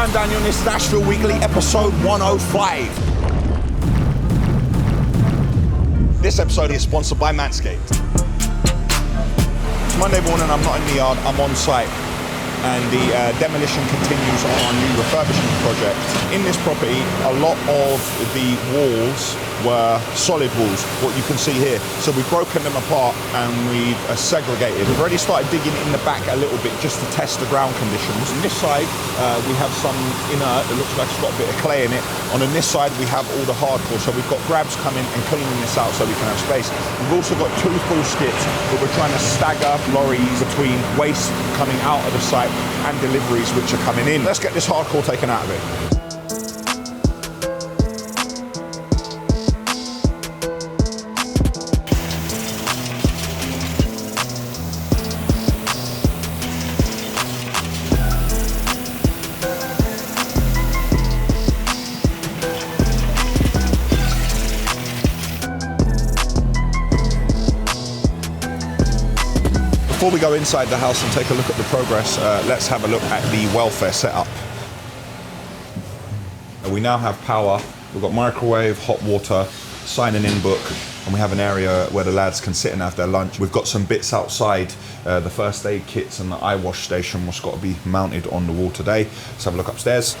I'm Daniel, and this is Ashville Weekly, episode 105. This episode is sponsored by Manscaped. It's Monday morning, I'm not in the yard, I'm on site. And the demolition continues on our new refurbishment project. In this property, a lot of the walls were solid walls, what you can see here. So we've broken them apart and we've segregated. We've already started digging in the back a little bit just to test the ground conditions. On this side, we have some inert, it looks like it's got a bit of clay in it. On this side, we have all the hardcore. So we've got grabs coming and cleaning this out so we can have space. We've also got 2 full skips, but we're trying to stagger lorries between waste coming out of the site and deliveries which are coming in. Let's get this hardcore taken out of it. Before we go inside the house and take a look at the progress, let's have a look at the welfare setup. We now have power, we've got microwave, hot water, sign-in book, and we have an area where the lads can sit and have their lunch. We've got some bits outside, the first aid kits and the eye wash station, what's got to be mounted on the wall today. Let's have a look upstairs.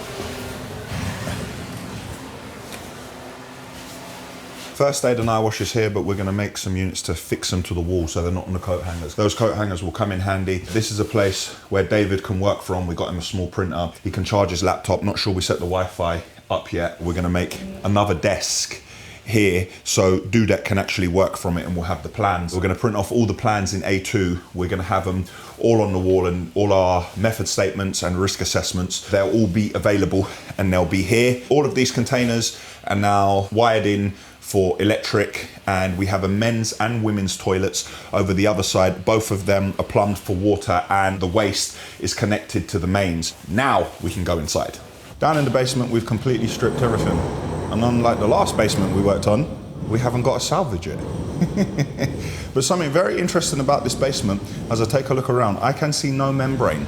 First aid and eye wash is here, but we're going to make some units to fix them to the wall so they're not on the coat hangers. Those coat hangers will come in handy. This is a place where David can work from. We got him a small printer. He can charge his laptop. Not sure we set the Wi-Fi up yet. We're going to make another desk here so Dudek can actually work from it, and we'll have the plans. We're going to print off all the plans in A2. We're going to have them all on the wall, and all our method statements and risk assessments, they'll all be available and they'll be here. All of these containers are now wired in for electric, and we have a men's and women's toilets over the other side. Both of them are plumbed for water, and the waste is connected to the mains. Now we can go inside. Down in the basement, we've completely stripped everything. And unlike the last basement we worked on, we haven't got to salvage it. But something very interesting about this basement, as I take a look around, I can see no membrane.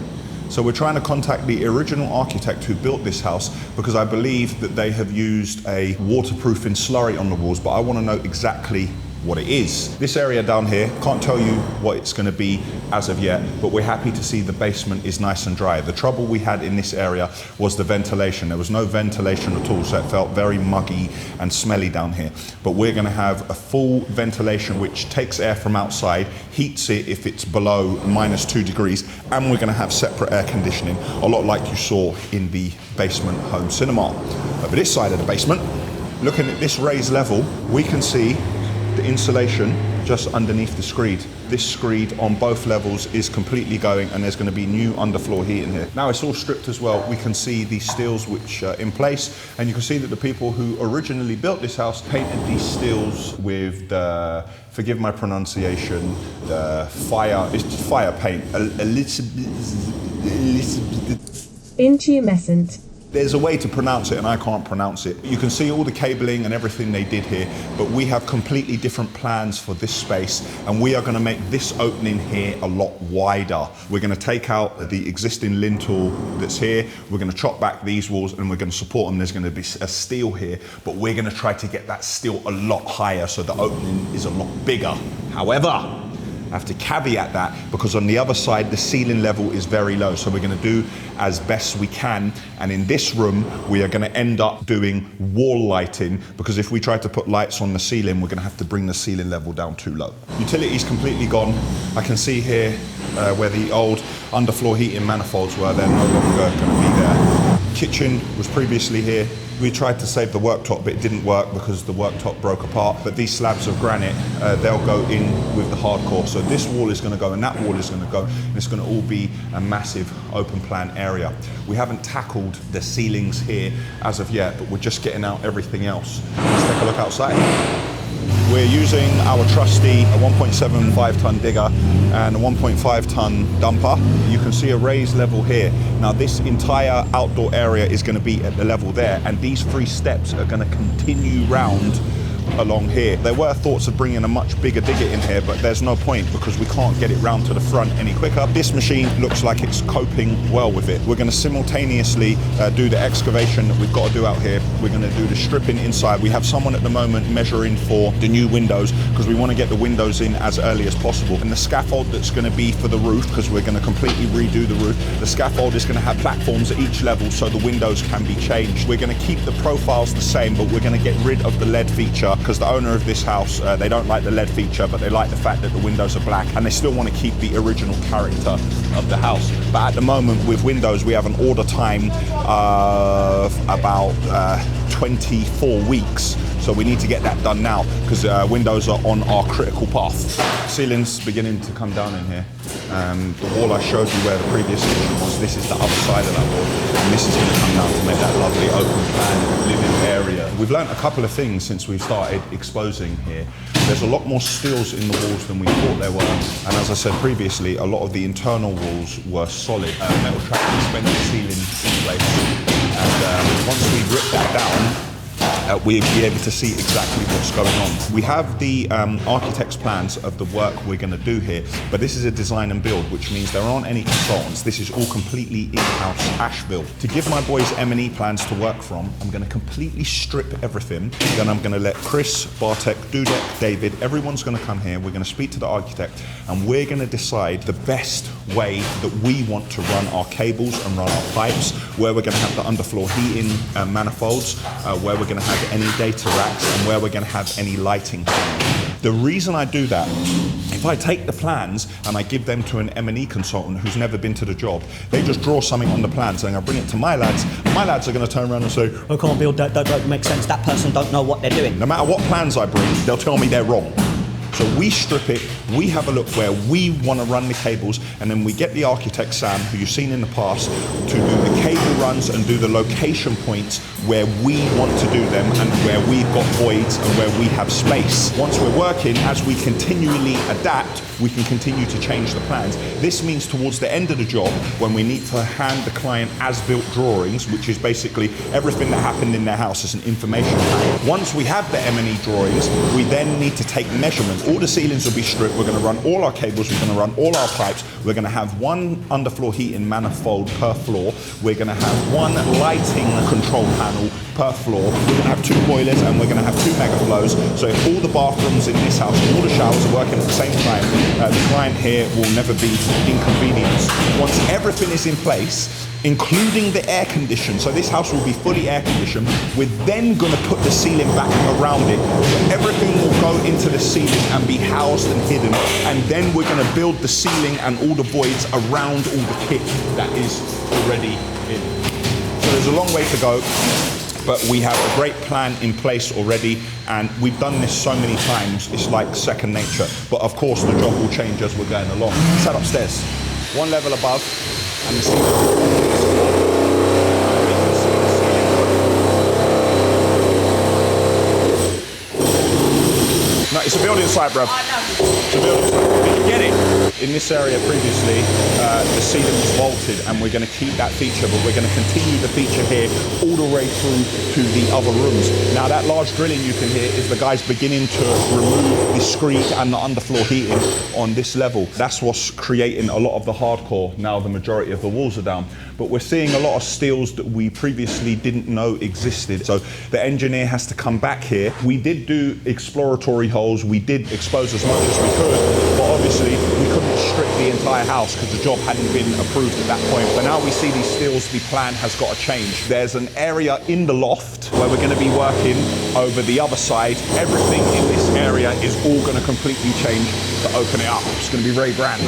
So we're trying to contact the original architect who built this house, because I believe that they have used a waterproofing slurry on the walls, but I want to know exactly what it is. This area down here, can't tell you what it's going to be as of yet, but we're happy to see the basement is nice and dry. The trouble we had in this area was the ventilation. There was no ventilation at all, so it felt very muggy and smelly down here. But we're going to have a full ventilation which takes air from outside, heats it if it's below -2 degrees, and we're going to have separate air conditioning, a lot like you saw in the basement home cinema. Over this side of the basement, looking at this raised level, we can see the insulation just underneath the screed. This screed on both levels is completely going, and there's going to be new underfloor heating here. Now it's all stripped as well. We can see the steels which are in place, and you can see that the people who originally built this house painted these steels with the, forgive my pronunciation, the fire, it's fire paint. Intumescent. There's a way to pronounce it and I can't pronounce it. You can see all the cabling and everything they did here, but we have completely different plans for this space, and we are going to make this opening here a lot wider. We're going to take out the existing lintel that's here, we're going to chop back these walls, and we're going to support them. There's going to be a steel here, but we're going to try to get that steel a lot higher so the opening is a lot bigger. However, I have to caveat that because on the other side the ceiling level is very low, so we're going to do as best we can, and in this room we are going to end up doing wall lighting, because if we try to put lights on the ceiling we're going to have to bring the ceiling level down too low. Utilities completely gone. I can see here where the old underfloor heating manifolds were, they're no longer going to be there. Kitchen was previously here. We tried to save the worktop, but it didn't work because the worktop broke apart. But these slabs of granite, they'll go in with the hardcore. So this wall is going to go and that wall is going to go, and it's going to all be a massive open plan area. We haven't tackled the ceilings here as of yet, but we're just getting out everything else. Let's take a look outside. We're using our trusty 1.75 ton digger and a 1.5 ton dumper. You can see a raised level here. Now this entire outdoor area is going to be at the level there, and these 3 steps are going to continue round along here. There were thoughts of bringing a much bigger digger in here, but there's no point because we can't get it round to the front any quicker. This machine looks like it's coping well with it. We're going to simultaneously do the excavation that we've got to do out here. We're going to do the stripping inside. We have someone at the moment measuring for the new windows because we want to get the windows in as early as possible. And the scaffold that's going to be for the roof, because we're going to completely redo the roof, the scaffold is going to have platforms at each level so the windows can be changed. We're going to keep the profiles the same, but we're going to get rid of the LED feature because the owner of this house, they don't like the LED feature, but they like the fact that the windows are black, and they still want to keep the original character of the house. But at the moment with windows, we have an order time of about 24 weeks. So we need to get that done now because windows are on our critical path. Ceiling's beginning to come down in here. The wall I showed you where the previous kitchen was, this is the other side of that wall. And this is going to come down to make that lovely open plan living area. We've learned a couple of things since we've started exposing here. There's a lot more steels in the walls than we thought there were. And as I said previously, a lot of the internal walls were solid. Metal track suspended ceiling in place. And once we rip that down, we'll be able to see exactly what's going on. We have the architect's plans of the work we're going to do here, but this is a design and build, which means there aren't any consultants. This is all completely in-house Ashville. To give my boys M&E plans to work from, I'm going to completely strip everything. Then I'm going to let Chris, Bartek, Dudek, David, everyone's going to come here. We're going to speak to the architect, and we're going to decide the best way that we want to run our cables and run our pipes, where we're going to have the underfloor heating manifolds, where we're going to have any data racks, and where we're going to have any lighting. The reason I do that, if I take the plans and I give them to an M&E consultant who's never been to the job, they just draw something on the plans and I bring it to my lads are going to turn around and say, I can't build that, that don't make sense, that person don't know what they're doing. No matter what plans I bring, they'll tell me they're wrong. So we strip it, we have a look where we want to run the cables, and then we get the architect, Sam, who you've seen in the past, to do the cable runs and do the location points where we want to do them and where we've got voids and where we have space. Once we're working, as we continually adapt, we can continue to change the plans. This means towards the end of the job, when we need to hand the client as-built drawings, which is basically everything that happened in their house as an information pack. Once we have the M&E drawings, we then need to take measurements. All the ceilings will be stripped. We're going to run all our cables. We're going to run all our pipes. We're going to have one underfloor heating manifold per floor. We're going to have one lighting control panel per floor. We're going to have 2 boilers and we're going to have 2 mega flows. So if all the bathrooms in this house, all the showers are working at the same time, the client here will never be inconvenienced. Once everything is in place, including the air condition, so this house will be fully air conditioned, we're then going to put the ceiling back around it. So everything will go into the ceiling and be housed and hidden, and then we're going to build the ceiling and all the voids around all the kit that is already in. So there's a long way to go, but we have a great plan in place already, and we've done this so many times, it's like second nature. But of course the job will change as we're going along. Let's head upstairs. 1 level above, and the ceiling. No, it's a building site, bro. It's a building site. Did you get it? In this area previously, the ceiling was vaulted, and we're going to keep that feature, but we're going to continue the feature here all the way through to the other rooms. Now, that large drilling you can hear is the guys beginning to remove the screed and the underfloor heating on this level. That's what's creating a lot of the hardcore. Now the majority of the walls are down, but we're seeing a lot of steels that we previously didn't know existed. So the engineer has to come back here. We did do exploratory holes. We did expose as much as we could, but obviously we couldn't strip the entire house because the job hadn't been approved at that point. But now we see these steels, the plan has got to change. There's an area in the loft where we're going to be working over the other side. Everything in this area is all going to completely change to open it up. It's going to be very grand.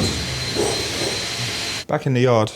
Back in the yard,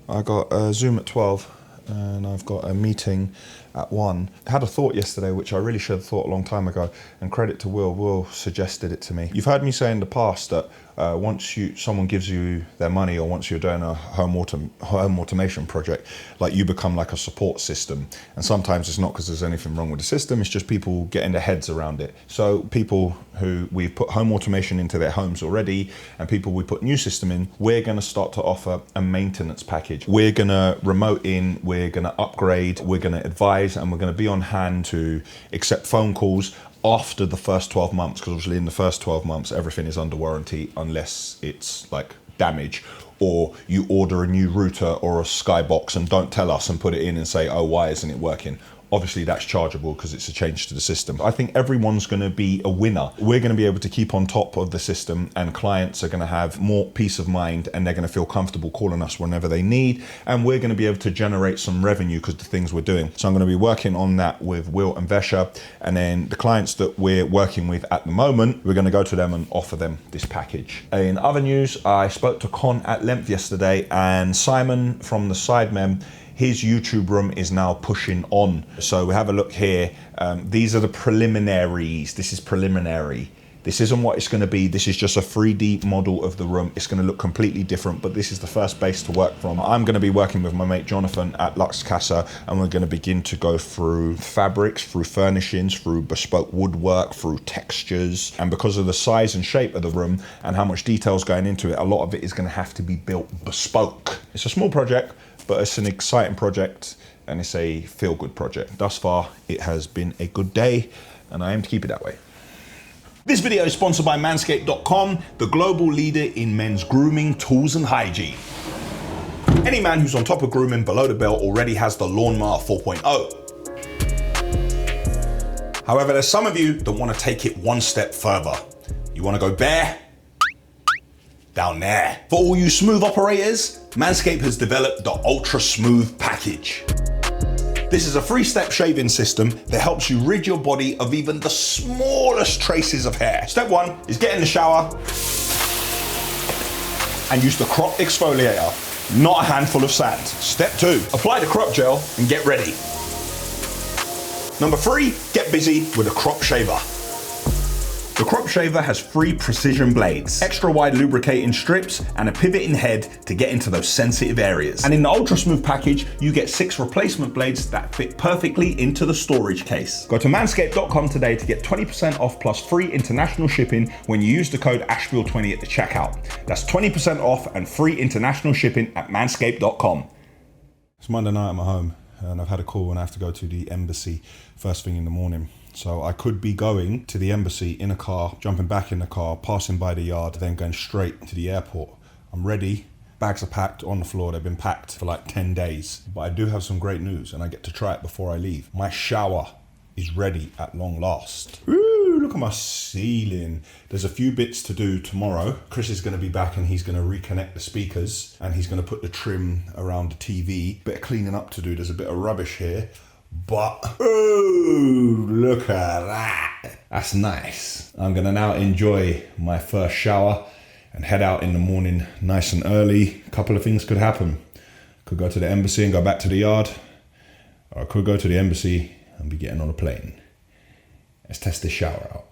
I got a Zoom at 12 and I've got a meeting at 1. I had a thought yesterday which I really should have thought a long time ago, and credit to Will. Will suggested it to me. You've heard me say in the past that once someone gives you their money, or once you're doing a home automation project, like you become like a support system. And sometimes it's not because there's anything wrong with the system, it's just people getting their heads around it. So people who we've put home automation into their homes already, and people we put new system in, we're going to start to offer a maintenance package. We're going to remote in, we're going to upgrade, we're going to advise, and we're going to be on hand to accept phone calls after the first 12 months, because obviously in the first 12 months, everything is under warranty unless it's like damage, or you order a new router or a skybox and don't tell us and put it in and say, oh, why isn't it working? Obviously that's chargeable because it's a change to the system. I think everyone's going to be a winner. We're going to be able to keep on top of the system, and clients are going to have more peace of mind, and they're going to feel comfortable calling us whenever they need. And we're going to be able to generate some revenue because of the things we're doing. So I'm going to be working on that with Will and Vesha. And then the clients that we're working with at the moment, we're going to go to them and offer them this package. In other news, I spoke to Con at length yesterday, and Simon from the Sidemen, his YouTube room is now pushing on. So we have a look here. These are the preliminaries. This is preliminary. This isn't what it's going to be. This is just a 3D model of the room. It's going to look completely different, but this is the first base to work from. I'm going to be working with my mate Jonathan at Lux Casa, and we're going to begin to go through fabrics, through furnishings, through bespoke woodwork, through textures. And because of the size and shape of the room and how much detail is going into it, a lot of it is going to have to be built bespoke. It's a small project, but it's an exciting project, and it's a feel-good project. Thus far, it has been a good day, and I aim to keep it that way. This video is sponsored by Manscaped.com, the global leader in men's grooming, tools, and hygiene. Any man who's on top of grooming below the belt already has the Lawnmower 4.0. However, there's some of you that want to take it one step further. You want to go bare? Down there. For all you smooth operators, Manscaped has developed the Ultra Smooth Package. This is a 3-step shaving system that helps you rid your body of even the smallest traces of hair. Step 1 is get in the shower and use the crop exfoliator, not a handful of sand. Step 2, apply the crop gel and get ready. Number 3, get busy with a crop shaver. The crop shaver has 3 precision blades, extra wide lubricating strips, and a pivoting head to get into those sensitive areas. And in the Ultra Smooth package, you get 6 replacement blades that fit perfectly into the storage case. Go to manscaped.com today to get 20% off plus free international shipping when you use the code Ashville20 at the checkout. That's 20% off and free international shipping at manscaped.com. It's Monday night, I'm at home, and I've had a call and I have to go to the embassy first thing in the morning. So I could be going to the embassy in a car, jumping back in the car, passing by the yard, then going straight to the airport. I'm ready. Bags are packed on the floor. They've been packed for like 10 days. But I do have some great news, and I get to try it before I leave. My shower is ready at long last. Ooh, look at my ceiling. There's a few bits to do tomorrow. Chris is going to be back, and he's going to reconnect the speakers, and he's going to put the trim around the TV. Bit of cleaning up to do. There's a bit of rubbish here. But, ooh, look at that. That's nice. I'm gonna now enjoy my first shower and head out in the morning nice and early. A couple of things could happen. Could go to the embassy and go back to the yard, or I could go to the embassy and be getting on a plane. Let's test this shower out.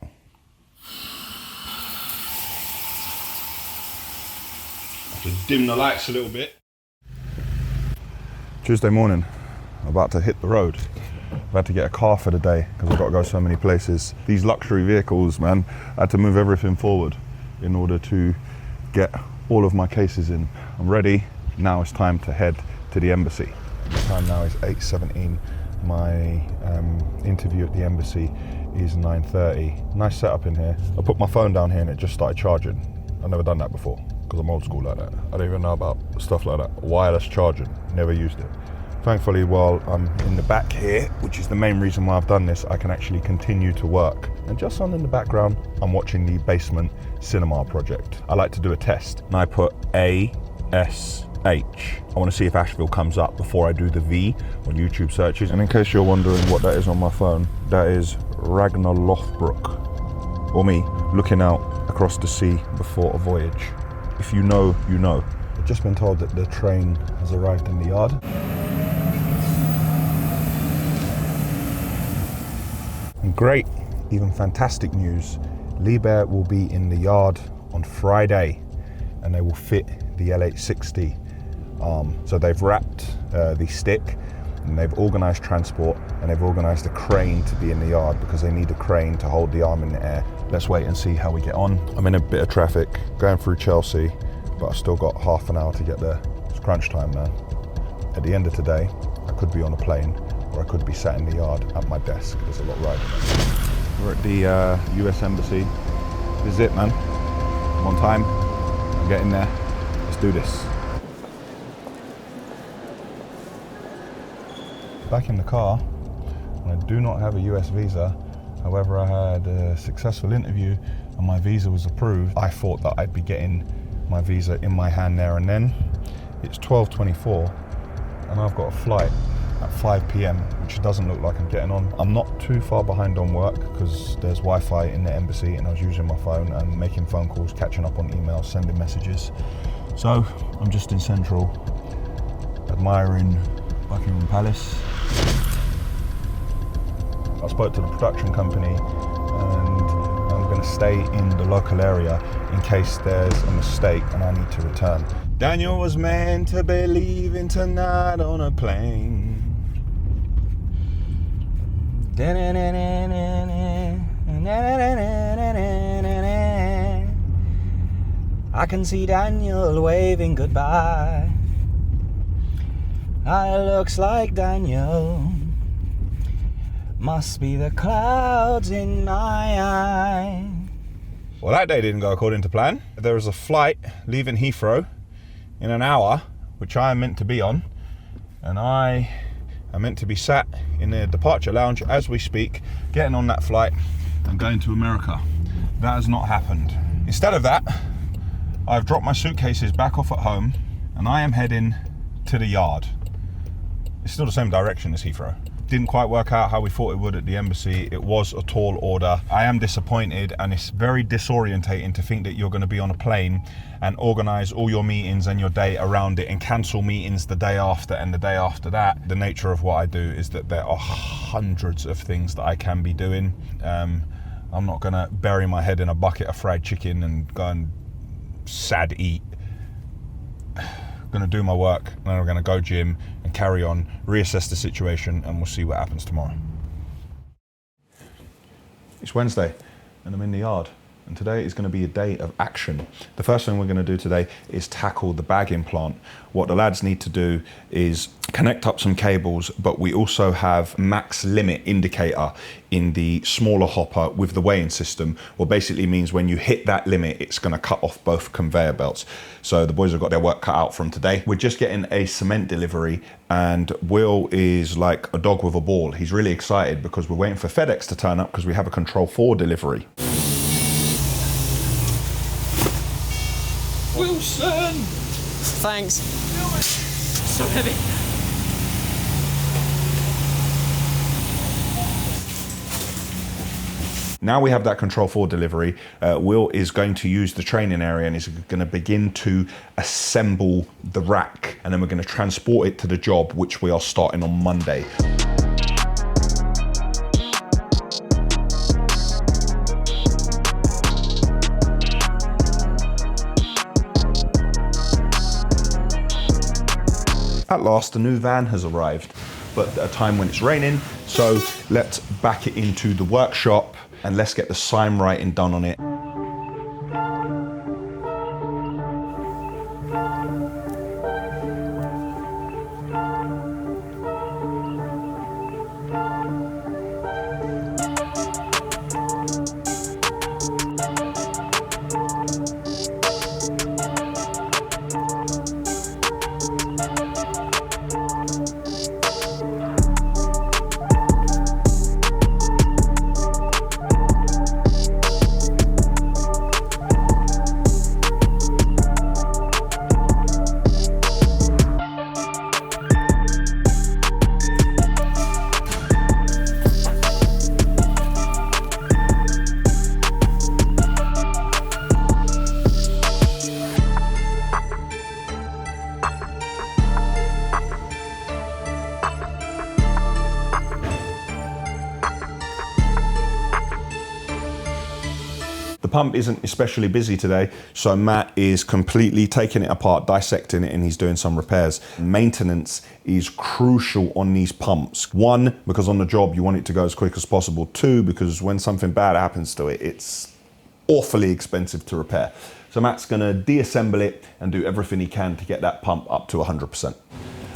I'll just dim the lights a little bit. Tuesday morning. I'm about to hit the road. I've had to get a car for the day because I've got to go so many places. These luxury vehicles, man, I had to move everything forward in order to get all of my cases in. I'm ready. Now it's time to head to the embassy. The time now is 8:17. My interview at the embassy is 9:30. Nice setup in here. I put my phone down here and it just started charging. I've never done that before because I'm old school like that. I don't even know about stuff like that. Wireless charging, never used it. Thankfully, while I'm in the back here, which is the main reason why I've done this, I can actually continue to work. And just on in the background, I'm watching the Basement Cinema project. I like to do a test, and I put ASH. I want to see if Ashville comes up before I do the V on YouTube searches. And in case you're wondering what that is on my phone, that is Ragnar Lothbrok, or me looking out across the sea before a voyage. If you know, you know. I've just been told that the train has arrived in the yard. And great, even fantastic news. Liebherr will be in the yard on Friday, and they will fit the L860 arm. So they've wrapped the stick, and they've organised transport, and they've organised a crane to be in the yard because they need a crane to hold the arm in the air. Let's wait and see how we get on. I'm in a bit of traffic, going through Chelsea, but I've still got half an hour to get there. It's crunch time, man. At the end of today, I could be on a plane, or I could be sat in the yard at my desk. There's a lot riding. We're at the US Embassy. This is it, man. I'm on time. I'm getting there. Let's do this. Back in the car. I do not have a US visa. However, I had a successful interview and my visa was approved. I thought that I'd be getting my visa in my hand there and then. It's 12:24 and I've got a flight at 5 p.m, which doesn't look like I'm getting on. I'm not too far behind on work because there's Wi-Fi in the embassy and I was using my phone and making phone calls, catching up on emails, sending messages. So I'm just in Central, admiring Buckingham Palace. I spoke to the production company and I'm going to stay in the local area in case there's a mistake and I need to return. Daniel was meant to be leaving tonight on a plane. I can see Daniel waving goodbye. It looks like Daniel must be the clouds in my eye. Well, that day didn't go according to plan. There was a flight leaving Heathrow in an hour, which I am meant to be on, and I am meant to be sat in the departure lounge as we speak, getting on that flight and going to America. That has not happened. Instead of that, I've dropped my suitcases back off at home and I am heading to the yard. It's still the same direction as Heathrow. Didn't quite work out how we thought it would at the embassy. It was a tall order. I am disappointed and it's very disorientating to think that you're going to be on a plane and organize all your meetings and your day around it and cancel meetings the day after and the day after that. The nature of what I do is that there are hundreds of things that I can be doing. I'm not going to bury my head in a bucket of fried chicken and go and sad eat. Going to do my work and then I'm going to go gym and carry on, reassess the situation, and we'll see what happens tomorrow. It's Wednesday and I'm in the yard, and today is going to be a day of action. The first thing we're going to do today is tackle the bagging plant. What the lads need to do is connect up some cables, but we also have max limit indicator in the smaller hopper with the weighing system, what basically means when you hit that limit, it's going to cut off both conveyor belts. So the boys have got their work cut out from today. We're just getting a cement delivery and Will is like a dog with a ball. He's really excited because we're waiting for FedEx to turn up because we have a Control 4 delivery. Wilson! Thanks. So heavy. Now we have that Control 4 delivery, Will is going to use the training area and is going to begin to assemble the rack, and then we're going to transport it to the job, which we are starting on Monday. At last, the new van has arrived, but at a time when it's raining, so let's back it into the workshop and let's get the sign writing done on it. The pump isn't especially busy today, so Matt is completely taking it apart, dissecting it, and he's doing some repairs. Maintenance is crucial on these pumps. One, because on the job you want it to go as quick as possible. Two, because when something bad happens to it, it's awfully expensive to repair. So Matt's gonna deassemble it and do everything he can to get that pump up to 100%.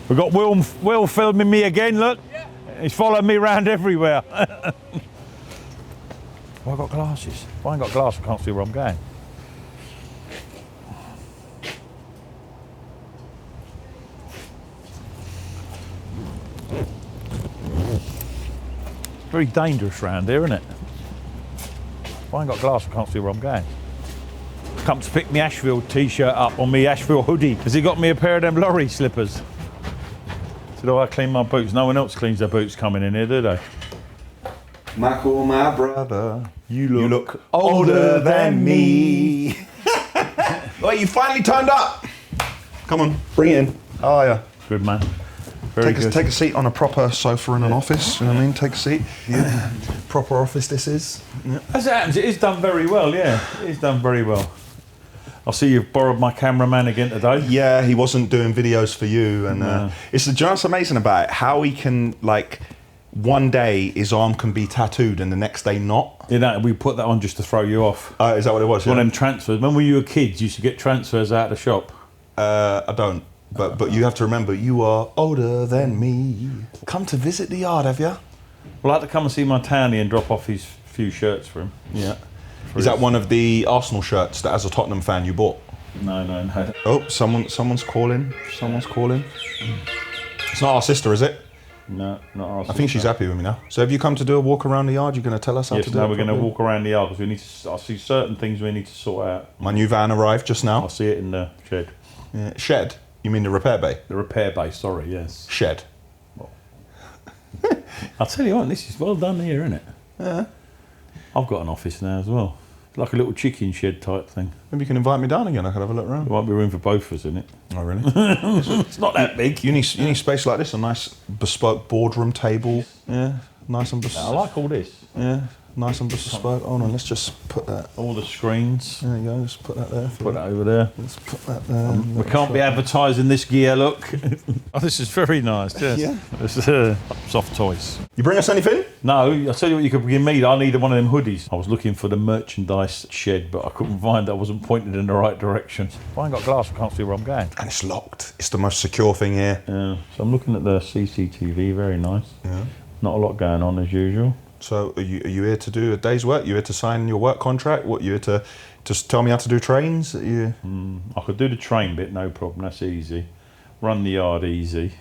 We've got Will filming me again, look. Yeah. He's following me around everywhere. Well, I've got glasses. If I ain't got glasses, I can't see where I'm going. It's very dangerous round here, isn't it? If I ain't got glasses, I can't see where I'm going. Come to pick me Ashville t-shirt up on me Ashville hoodie. Has he got me a pair of them lorry slippers? So do I clean my boots? No one else cleans their boots coming in here, do they? Michael, my brother, You look older than me. Well, you finally turned up. Come on, bring it in. How are you? Good man. Very good. Take a seat on a proper sofa in an office. You know what I mean? Take a seat. Yeah. Proper office this is. Yeah. As it happens, it is done very well, yeah. It is done very well. I see you've borrowed my cameraman again today. Yeah, he wasn't doing videos for you, and it's just amazing about it, how he can, like, one day his arm can be tattooed and the next day not. You know, we put that on just to throw you off. Is that what it was? One of them transfers. When we were kids, you used to get transfers out of the shop. I don't. But you have to remember, you are older than me. Come to visit the yard, have you? Well, I had to come and see my townie and drop off his few shirts for him. Yeah. Is that one of the Arsenal shirts that, as a Tottenham fan, you bought? No. Oh, someone's calling. Someone's calling. It's not our sister, is it? No, not our I think she's happy with me now. So have you come to do a walk around the yard? You're going to tell us how to do it? Yes, now we're going to walk around the yard because we need to. I see certain things we need to sort out. My new van arrived just now. I see it in the shed. Yeah. Shed? You mean the repair bay? The repair bay, sorry, yes. Shed. I'll tell you what, this is well done here, isn't it? Yeah. I've got an office now as well. Like a little chicken shed type thing. Maybe you can invite me down again. I could have a look around. There won't be room for both of us in it. Oh, really? It's not that big. You need space like this, a nice bespoke boardroom table. Yeah, nice and bespoke. I like all this. Yeah, nice and bespoke. Hold on, let's just put that. All the screens. There you go, just put that there. Put that over there. Let's put that there. We can't be advertising this gear, look. Oh, this is very nice, yes. Yeah. This is soft toys. You bring us anything? No, I'll tell you what you could give me. I needed one of them hoodies. I was looking for the merchandise shed, but I couldn't find it. I wasn't pointed in the right direction. If I ain't got glass, I can't see where I'm going. And it's locked. It's the most secure thing here. Yeah. So I'm looking at the CCTV, very nice. Yeah. Not a lot going on as usual. So are you here to do a day's work? You here to sign your work contract? What, you here to just tell me how to do trains? I could do the train bit, no problem, that's easy. Run the yard easy.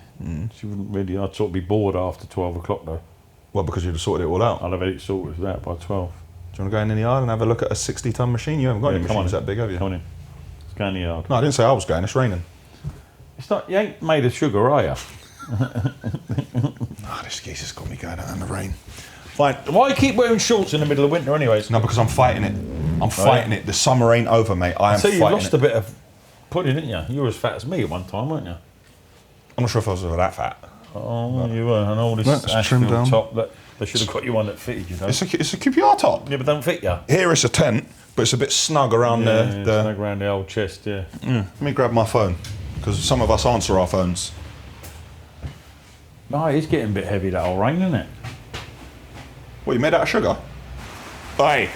She wouldn't really, I'd sort of be bored after 12 o'clock though. Well, because you'd have sorted it all out. I'll have it sorted with that by 12. Do you want to go in the yard and have a look at a 60-ton machine? You haven't got any machines that big, have you? Come on in. Let's go in the yard. No, I didn't say I was going. It's raining. It's not, you ain't made of sugar, are you? This geese has got me going out in the rain. Fine. Why you keep wearing shorts in the middle of winter anyways? No, because I'm fighting it. I'm fighting it. The summer ain't over, mate. I am So fighting you lost it. a bit of pudding, didn't you? You were as fat as me at one time, weren't you? I'm not sure if I was ever that fat. Oh, you were. And all this Let's trim down. Ashville top, they should have got you one that fitted you, though. It's a QPR top. Yeah, but don't fit you. Here it's a tent, but it's a bit snug around Snug around the old chest, yeah. Let me grab my phone, because some of us answer our phones. Oh, it's getting a bit heavy, that old rain, isn't it? What, you made out of sugar? Hey.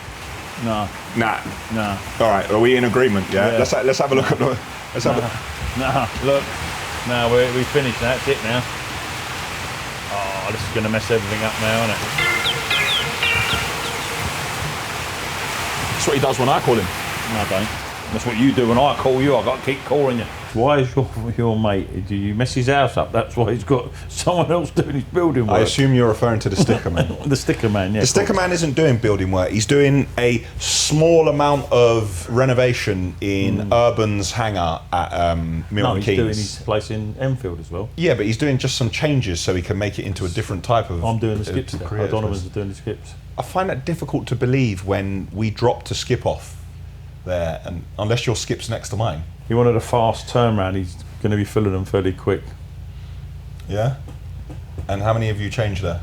No. Nah. No. All right, are we in agreement, yeah? Yeah. Let's have a look at the... Let's have a... No, look. No, we finished. That's it now. Oh, this is going to mess everything up now, isn't it? That's what he does when I call him. No, I don't. That's what you do when I call you. I've got to keep calling you. Why is your mate, do you mess his house up? That's why he's got someone else doing his building work. I assume you're referring to the sticker man. The sticker man, yeah. The sticker man isn't doing building work. He's doing a small amount of renovation in Urban's hangar at Milton he's Keynes. doing his place in Enfield as well. Yeah, but he's doing just some changes so he can make it into a different type of... I'm doing the skips there. creative Donovan's space. doing the skips. I find that difficult to believe when we drop to skip off there, and unless your skip's next to mine. He wanted a fast turnaround. He's going to be filling them fairly quick. Yeah? And how many have you changed there?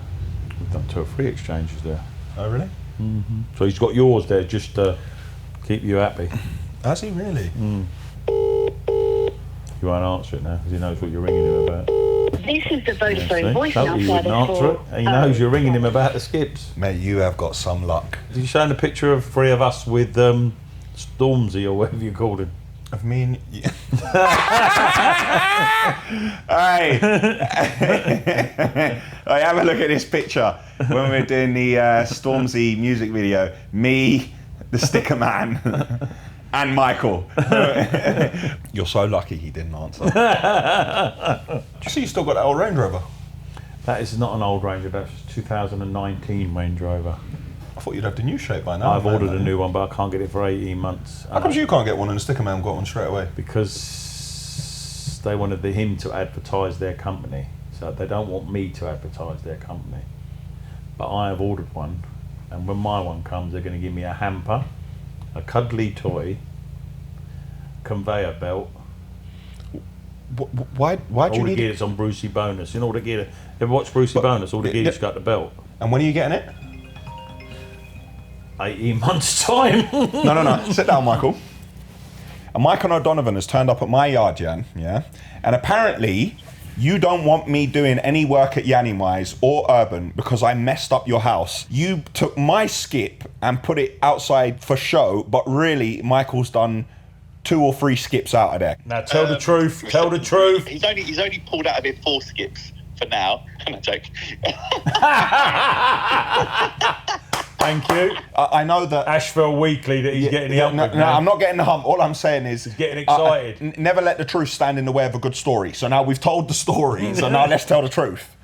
We've done 2 or 3 exchanges there. Oh, really? So he's got yours there just to keep you happy. Has he really? You won't answer it now because he knows what you're ringing him about. This is the Vodafone See? voicemail Told you you wouldn't service answer it. for... He knows you're ringing him about the skips. Mate, you have got some luck. Did you show him a picture of 3 of us with Stormzy or whatever you called him? Of me and you. Hey, have a look at this picture when we were doing the Stormzy music video. Me, the sticker man, and Michael. You're so lucky he didn't answer. Do you see you still got that old Range Rover? That is not an old Range Rover, that's 2019 Range Rover. I thought you'd have the new shape by now. I've ordered a new one, but I can't get it for 18 months. How come you can't get one and the sticker man got one straight away? Because they wanted him to advertise their company. So they don't want me to advertise their company. But I have ordered one, and when my one comes, they're going to give me a hamper, a cuddly toy, conveyor belt. Why do you need all the gear that's on Brucey Bonus? You know all the gear. Ever watch Brucey Bonus? All the gear that's got the belt. And when are you getting it? 18 months time. No. Sit down, Michael. And Michael O'Donovan has turned up at my yard, Jan, yeah? And apparently, you don't want me doing any work at Yanni-Wise or Urban because I messed up your house. You took my skip and put it outside for show, but really, Michael's done 2 or 3 skips out of there. Now tell the truth, tell the truth. He's only pulled out of it 4 skips for now. I'm a joke. Thank you. I know that Ashville Weekly that he's getting the hump. No, I'm not getting the hump. All I'm saying is he's getting excited. Never let the truth stand in the way of a good story. So now we've told the story. So now let's tell the truth.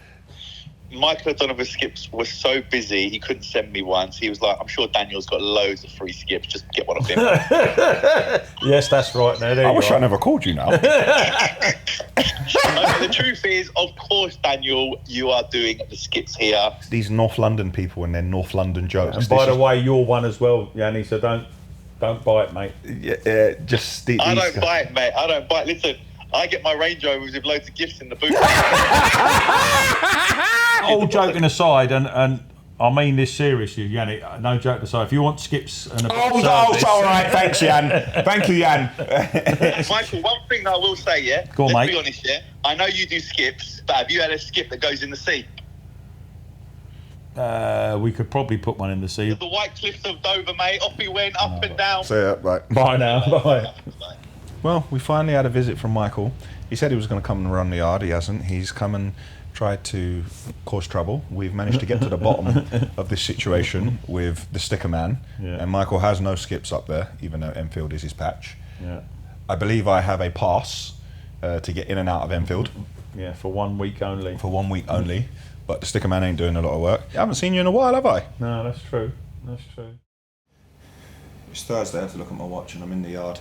Michael O'Donovan's skips were so busy he couldn't send me one. So he was like, "I'm sure Daniel's got loads of free skips. Just get one of him." Yes, that's right. There I wish I never called you now. The truth is, of course, Daniel, you are doing the skips here. These North London people and their North London jokes. And by the way, you're one as well, Yanni. So don't bite, mate. Yeah, just I don't bite, mate. I don't bite. Listen, I get my Range Rovers with loads of gifts in the boot. All joking aside, and I mean this seriously, Yanni, no joke aside, if you want skips and a service, all right, thanks, Jan. Thank you, Jan. Michael, one thing that I will say, yeah? Go on, Let's mate. be honest, yeah? I know you do skips, but have you had a skip that goes in the sea? we could probably put one in the sea. The White Cliffs of Dover, mate. Off we went, up and down. So, yeah, right. Bye now, bye. Well, we finally had a visit from Michael. He said he was going to come and run the yard. He hasn't. He's come and tried to cause trouble. We've managed to get to the bottom of this situation with the sticker man. Yeah. And Michael has no skips up there, even though Enfield is his patch. Yeah. I believe I have a pass to get in and out of Enfield. Yeah, for 1 week only. For 1 week only. But the sticker man ain't doing a lot of work. I haven't seen you in a while, have I? No, that's true. That's true. It's Thursday. I have to look at my watch and I'm in the yard.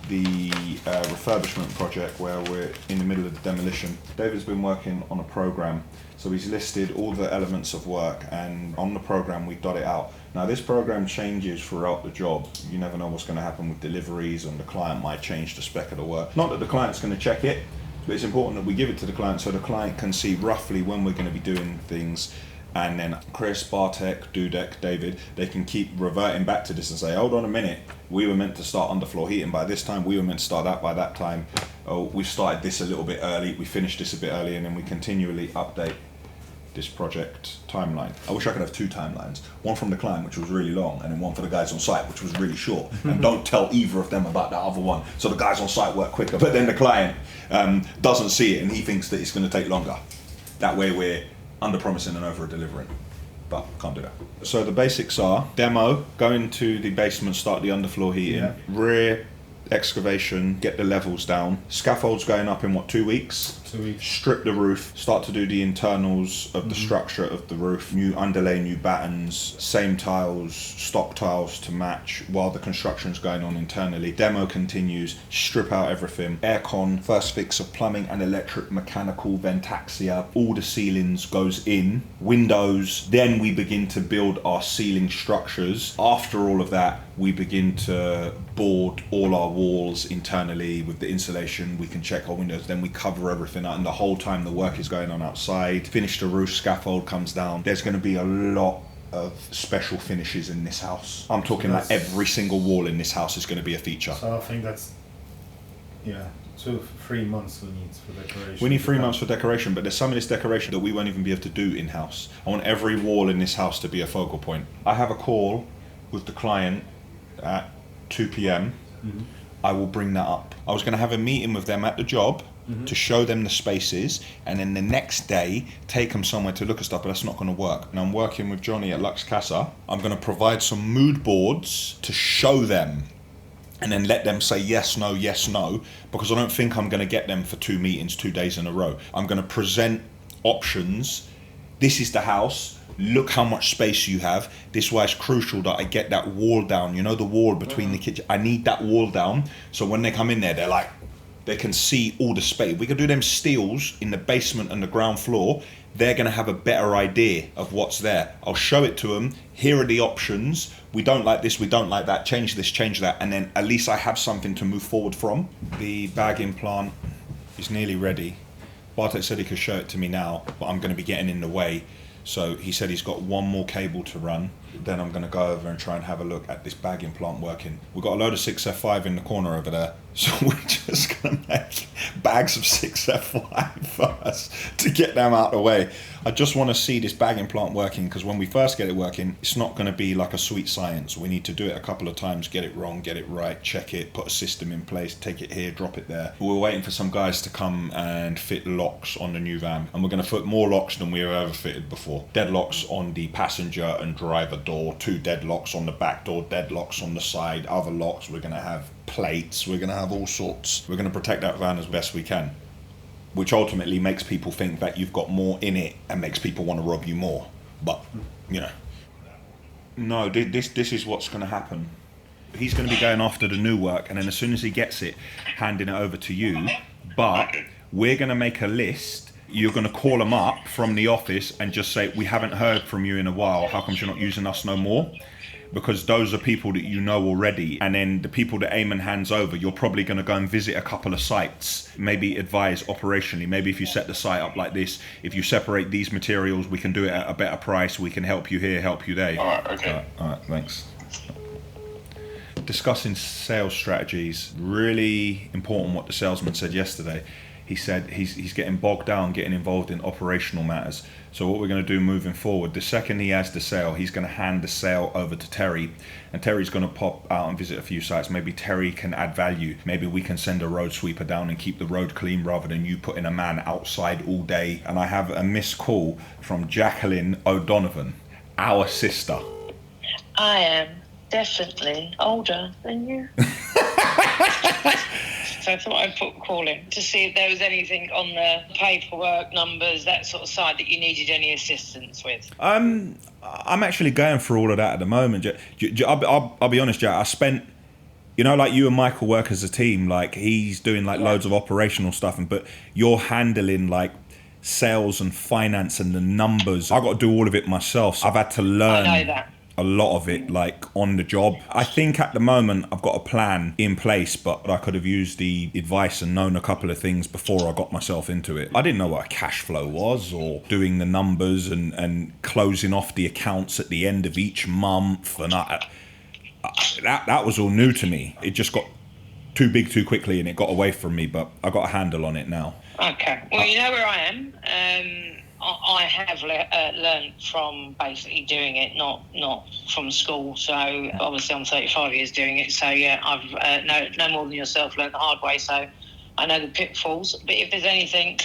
The refurbishment project where we're in the middle of the demolition. David's been working on a program, so he's listed all the elements of work, and on the program we dot it out. Now this program changes throughout the job. You never know what's going to happen with deliveries, and the client might change the spec of the work. Not that the client's going to check it, but it's important that we give it to the client so the client can see roughly when we're going to be doing things. And then Chris, Bartek, Dudek, David, they can keep reverting back to this and say, hold on a minute, we were meant to start underfloor heating by this time, we were meant to start that by that time. Oh, we started this a little bit early, we finished this a bit early, and then we continually update this project timeline. I wish I could have 2 timelines. One from the client, which was really long, and then one for the guys on site, which was really short. And don't tell either of them about that other one. So the guys on site work quicker, but then the client doesn't see it and he thinks that it's going to take longer. That way we're under promising and over delivering, but can't do that. So the basics are demo, go into the basement, start the underfloor heating, rear excavation, get the levels down, scaffolds going up in 2 weeks? 2 weeks. Strip the roof, start to do the internals of the structure of the roof, new underlay, new battens, same tiles, stock tiles to match while the construction's going on internally. Demo continues, strip out everything, aircon, first fix of plumbing and electric, mechanical, ventaxia, all the ceilings goes in, windows, then we begin to build our ceiling structures. After all of that, we begin to board all our walls internally with the insulation, we can check our windows, then we cover everything out, and the whole time the work is going on outside, finish the roof, scaffold comes down. There's going to be a lot of special finishes in this house. I'm talking like every single wall in this house is going to be a feature. So I think that's 2-3 months we need for decoration. We need 3 months for decoration, but there's some of this decoration that we won't even be able to do in-house. I want every wall in this house to be a focal point. I have a call with the client at 2 p.m. I will bring that up. I was going to have a meeting with them at the job to show them the spaces, and then the next day take them somewhere to look at stuff, but that's not going to work. And I'm working with Johnny at Lux Casa. I'm going to provide some mood boards to show them, and then let them say yes, no, because I don't think I'm going to get them for 2 meetings 2 days in a row. I'm going to present options. This is the house. Look how much space you have. This is why it's crucial that I get that wall down. You know, the wall between the kitchen. I need that wall down. So when they come in there, they're like, they can see all the space. We can do them steels in the basement and the ground floor. They're going to have a better idea of what's there. I'll show it to them. Here are the options. We don't like this, we don't like that. Change this, change that. And then at least I have something to move forward from. The bagging plant is nearly ready. Bartek said he could show it to me now, but I'm going to be getting in the way. So he said he's got one more cable to run. Then I'm going to go over and try and have a look at this bagging plant working. We've got a load of 6F5 in the corner over there. So we're just going to make bags of 6F5 first to get them out of the way. I just want to see this bagging plant working, because when we first get it working, it's not going to be like a sweet science. We need to do it a couple of times, get it wrong, get it right, check it, put a system in place, take it here, drop it there. We're waiting for some guys to come and fit locks on the new van. And we're going to put more locks than we've ever fitted before. Deadlocks on the passenger and driver door, 2 deadlocks on the back door, deadlocks on the side, other locks. We're going to have plates, we're going to have all sorts. We're going to protect that van as best we can, which ultimately makes people think that you've got more in it and makes people want to rob you more. But, you know, no, this is what's going to happen. He's going to be going after the new work, and then as soon as he gets it, handing it over to you. But we're going to make a list. You're going to call them up from the office and just say, we haven't heard from you in a while. How come you're not using us no more? Because those are people that you know already. And then the people that Eamon hands over, you're probably going to go and visit a couple of sites, maybe advise operationally. Maybe if you set the site up like this, if you separate these materials, we can do it at a better price. We can help you here, help you there. All right, okay. All right, thanks. Discussing sales strategies, really important what the salesman said yesterday. He said he's getting bogged down, getting involved in operational matters. So what we're going to do moving forward, the second he has the sale, he's going to hand the sale over to Terry, and Terry's going to pop out and visit a few sites. Maybe Terry can add value. Maybe we can send a road sweeper down and keep the road clean rather than you putting a man outside all day. And I have a missed call from Jacqueline O'Donovan, our sister. I am definitely older than you. So I thought I'd put a call in to see if there was anything on the paperwork, numbers, that sort of side that you needed any assistance with. I'm actually going through all of that at the moment. I'll be honest, Jack. I spent, you know, like you and Michael work as a team. Like he's doing like loads of operational stuff, but you're handling like sales and finance and the numbers. I got to do all of it myself. So I've had to learn. I know that. A lot of it like on the job. I think at the moment I've got a plan in place, but I could have used the advice and known a couple of things before I got myself into it. I didn't know what a cash flow was, or doing the numbers and closing off the accounts at the end of each month, and that was all new to me. It just got too big too quickly and it got away from me, but I got a handle on it now. Okay, well, you know where I am. I have learned from basically doing it, not from school. So obviously I'm 35 years doing it. So yeah, I've no more than yourself learned the hard way. So I know the pitfalls. But if there's anything,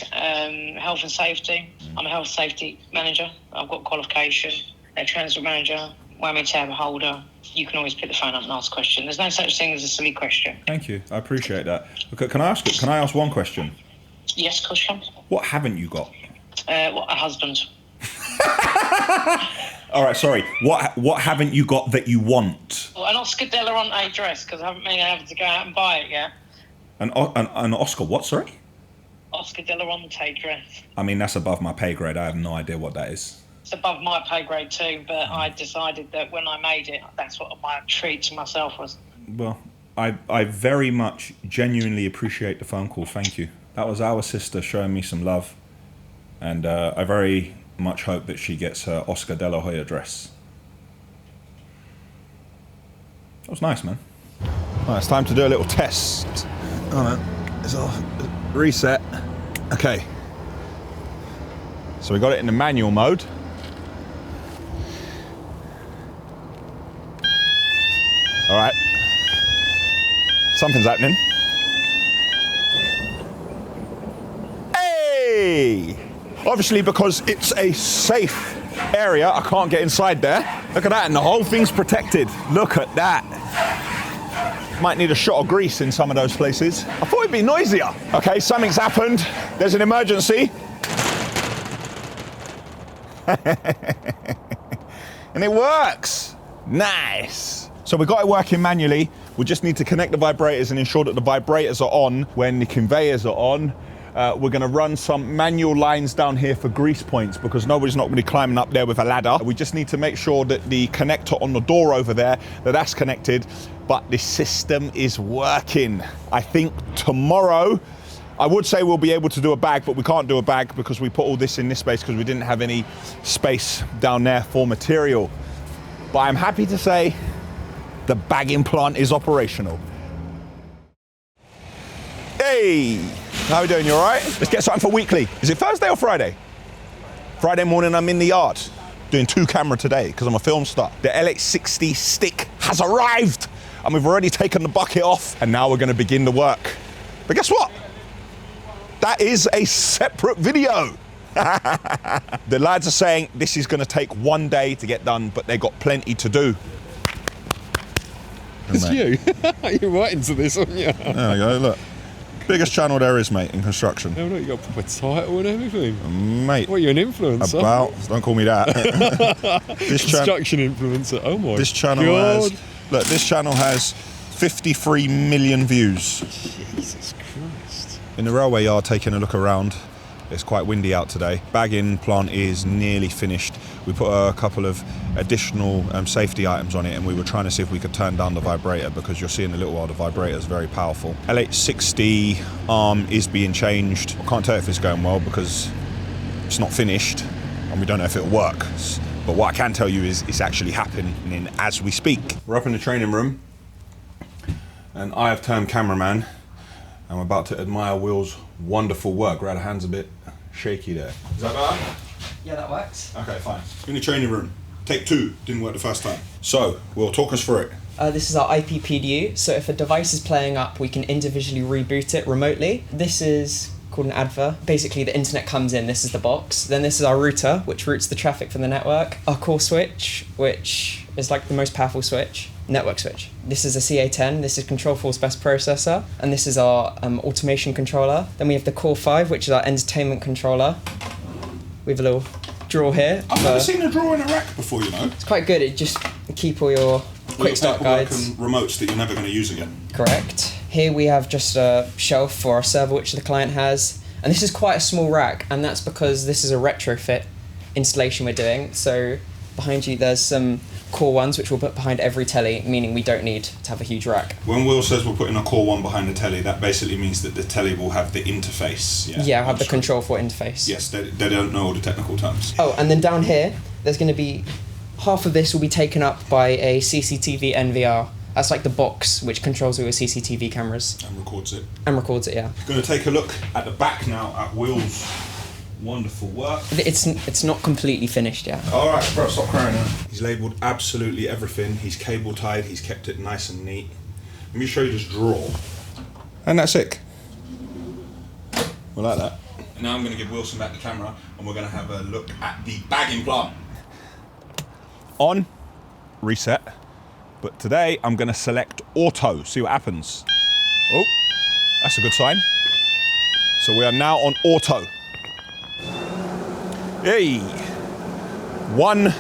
health and safety, I'm a health safety manager. I've got qualification, a transport manager, WAMI tab holder. You can always pick the phone up and ask a question. There's no such thing as a silly question. Thank you, I appreciate that. Okay, can I ask one question? Yes, of course you can. What haven't you got? A husband. All right, sorry. What haven't you got that you want? Well, an Oscar de la Renta dress, because I haven't been able to go out and buy it yet. An Oscar what, sorry? Oscar de la Renta dress. I mean, that's above my pay grade. I have no idea what that is. It's above my pay grade too, but I decided that when I made it, that's what my treat to myself was. Well, I very much genuinely appreciate the phone call. Thank you. That was our sister showing me some love. And I very much hope that she gets her Oscar de la Hoya dress. That was nice, man. Right, it's time to do a little test. Oh no, it's off. Reset. Okay. So we got it in the manual mode. All right. Something's happening. Hey! Obviously, because it's a safe area, I can't get inside there. Look at that, and the whole thing's protected. Look at that. Might need a shot of grease in some of those places. I thought it'd be noisier. Okay, something's happened. There's an emergency. And it works. Nice. So we got it working manually. We just need to connect the vibrators and ensure that the vibrators are on when the conveyors are on. We're going to run some manual lines down here for grease points because nobody's not going to be climbing up there with a ladder. We just need to make sure that the connector on the door over there, that's connected, but the system is working. I think tomorrow, I would say we'll be able to do a bag, but we can't do a bag because we put all this in this space because we didn't have any space down there for material. But I'm happy to say the bagging plant is operational. Hey, how are we doing? You all right? Let's get something for weekly. Is it Thursday or Friday? Friday morning, I'm in the yard doing 2 camera today because I'm a film star. The LH60 stick has arrived and we've already taken the bucket off and now we're going to begin the work. But guess what? That is a separate video. The lads are saying this is going to take 1 day to get done, but they got plenty to do. It's you. You're right into this, aren't you? There we go, look. Biggest channel there is, mate, in construction. No, you got a proper title and everything. Mate. What, you're an influencer? About, don't call me that. Construction influencer, oh my This channel God. look, this channel has 53 million views. Jesus Christ. In the railway yard, taking a look around. It's quite windy out today. Bagging plant is nearly finished. We put a couple of additional safety items on it and we were trying to see if we could turn down the vibrator because you'll see in a little while the vibrator is very powerful. LH60 arm is being changed. I can't tell if it's going well because it's not finished and we don't know if it'll work. But what I can tell you is it's actually happening as we speak. We're up in the training room and I have turned cameraman. I'm about to admire Will's wonderful work. Right, the hand's a bit shaky there. Is that better? Yeah, that works. Okay, fine. In the training room. Take 2. Didn't work the first time. So, Will, talk us through it. This is our ep105. So if a device is playing up, we can individually reboot it remotely. This is called an adver. Basically, the internet comes in. This is the box. Then this is our router, which routes the traffic from the network. Our core switch, which is like the most powerful switch. Network switch. This is a CA10, this is Control Force Best Processor, and this is our automation controller. Then we have the Core 5, which is our entertainment controller. We have a little drawer here. I've never seen a drawer in a rack before, you know. It's quite good, it just keep all your quick start guides. And remotes that you're never going to use again. Correct. Here we have just a shelf for our server, which the client has. And this is quite a small rack, and that's because this is a retrofit installation we're doing. So behind you there's some Core 1s which we'll put behind every telly, meaning we don't need to have a huge rack. When Will says we're putting a Core 1 behind the telly, that basically means that the telly will have the interface. Yeah, I'll have the Control 4 interface. Yes, they don't know all the technical terms. Oh, and then down here, there's going to be, half of this will be taken up by a CCTV NVR. That's like the box which controls all your CCTV cameras. And records it. And records it, yeah. Going to take a look at the back now at Will's wonderful work. It's not completely finished yet. All right, bro, stop crying now. He's labelled absolutely everything. He's cable tied. He's kept it nice and neat. Let me show you this drawer. And that's it. We like that. And now I'm going to give Wilson back the camera and we're going to have a look at the bagging plant. On, reset. But today I'm going to select auto, see what happens. Oh, that's a good sign. So we are now on auto. Hey, 1,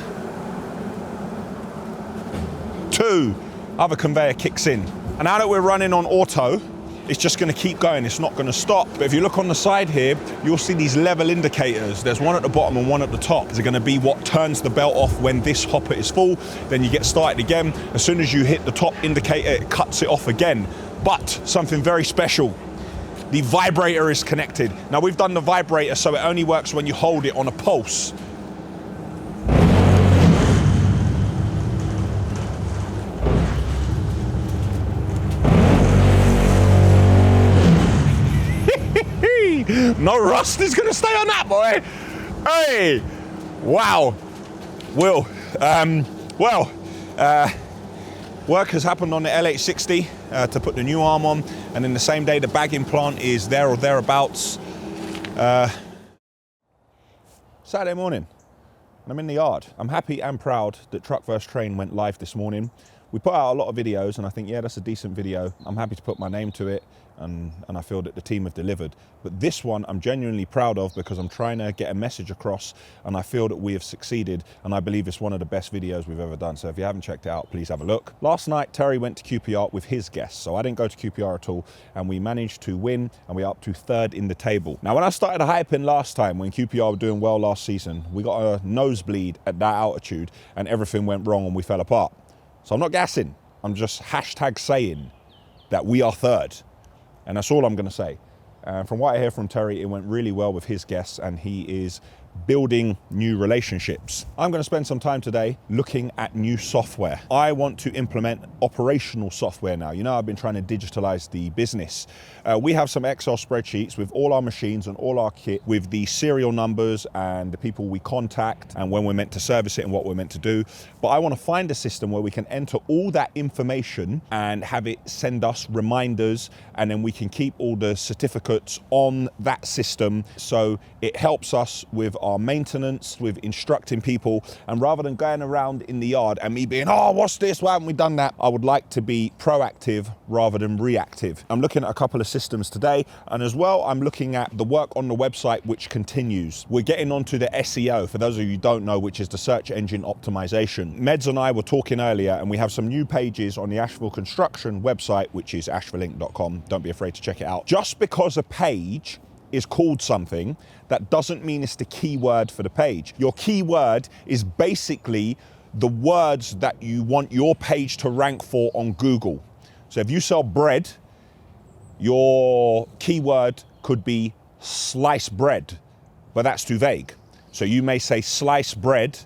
2, other conveyor kicks in. And now that we're running on auto, it's just gonna keep going, it's not gonna stop. But if you look on the side here, you'll see these level indicators. There's one at the bottom and one at the top. They're gonna be what turns the belt off when this hopper is full, then you get started again. As soon as you hit the top indicator, it cuts it off again. But something very special. The vibrator is connected. Now we've done the vibrator so it only works when you hold it on a pulse. No rust is gonna stay on that, boy. Hey, wow. Will, work has happened on the LH60. to put the new arm on, and then the same day the bagging plant is there or thereabouts. Saturday morning, and I'm in the yard. I'm happy and proud that Truck vs Train went live this morning. We put out a lot of videos, and I think, yeah, that's a decent video. I'm happy to put my name to it, and I feel that the team have delivered. But this one I'm genuinely proud of because I'm trying to get a message across, and I feel that we have succeeded, and I believe it's one of the best videos we've ever done. So if you haven't checked it out, please have a look. Last night, Terry went to QPR with his guests, so I didn't go to QPR at all, and we managed to win, and we're up to 3rd in the table. Now, when I started hyping last time, when QPR were doing well last season, we got a nosebleed at that altitude, and everything went wrong, and we fell apart. So I'm not gassing. I'm just hashtag saying that we are 3rd. And that's all I'm going to say. From what I hear from Terry, it went really well with his guests, and he is building new relationships. I'm going to spend some time today looking at new software. I want to implement operational software now. You know, I've been trying to digitalize the business. We have some Excel spreadsheets with all our machines and all our kit, with the serial numbers and the people we contact and when we're meant to service it and what we're meant to do. But I want to find a system where we can enter all that information and have it send us reminders, and then we can keep all the certificates on that system, so it helps us with our maintenance, with instructing people. And rather than going around in the yard and me being, oh, what's this, why haven't we done that? I would like to be proactive rather than reactive. I'm looking at a couple of systems today, and as well I'm looking at the work on the website, which continues. We're getting onto the SEO, for those of you who don't know, which is the search engine optimization. Meds and I were talking earlier, and we have some new pages on the Ashville construction website, which is ashvilleinc.com. Don't be afraid to check it out. Just because a page is called something, that doesn't mean it's the keyword for the page. Your keyword is basically the words that you want your page to rank for on Google. So if you sell bread, your keyword could be sliced bread, but that's too vague. So you may say sliced bread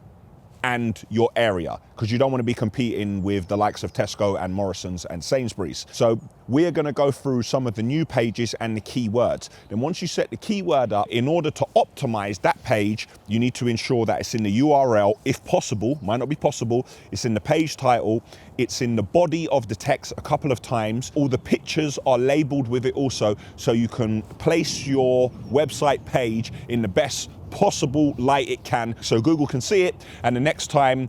and your area, because you don't want to be competing with the likes of Tesco and Morrison's and Sainsbury's. So we're going to go through some of the new pages and the keywords. Then once you set the keyword up, in order to optimize that page, you need to ensure that it's in the URL, if possible, might not be possible, it's in the page title, it's in the body of the text a couple of times. All the pictures are labeled with it also, so you can place your website page in the best possible light it can, so Google can see it, and the next time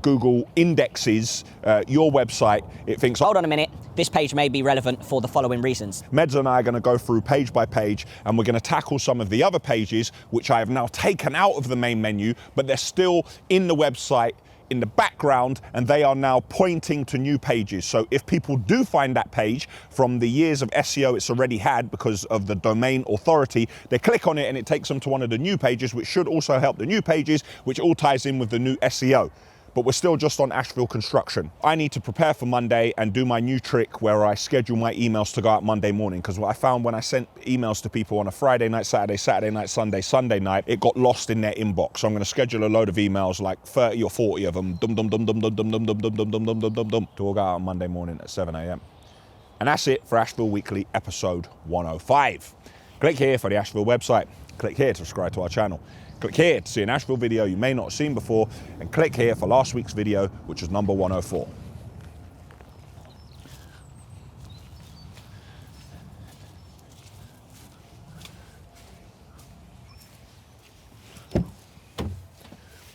Google indexes your website, it thinks, hold on a minute, this page may be relevant for the following reasons. Meds and I are going to go through page by page, and we're going to tackle some of the other pages which I have now taken out of the main menu, but they're still in the website in the background, and they are now pointing to new pages. So if people do find that page from the years of SEO it's already had because of the domain authority, they click on it and it takes them to one of the new pages, which should also help the new pages, which all ties in with the new SEO. But we're still just on Ashville construction. I need to prepare for Monday and do my new trick where I schedule my emails to go out Monday morning, because what I found when I sent emails to people on a Friday night, Saturday night, Sunday night, it got lost in their inbox. So I'm going to schedule a load of emails, like 30 or 40 of them, to all go out on Monday morning at 7 a.m. And that's it for Ashville Weekly episode 105. Click here for the Ashville website. Click here to subscribe to our channel. Click here to see an Ashville video you may not have seen before, and click here for last week's video, which was number 104.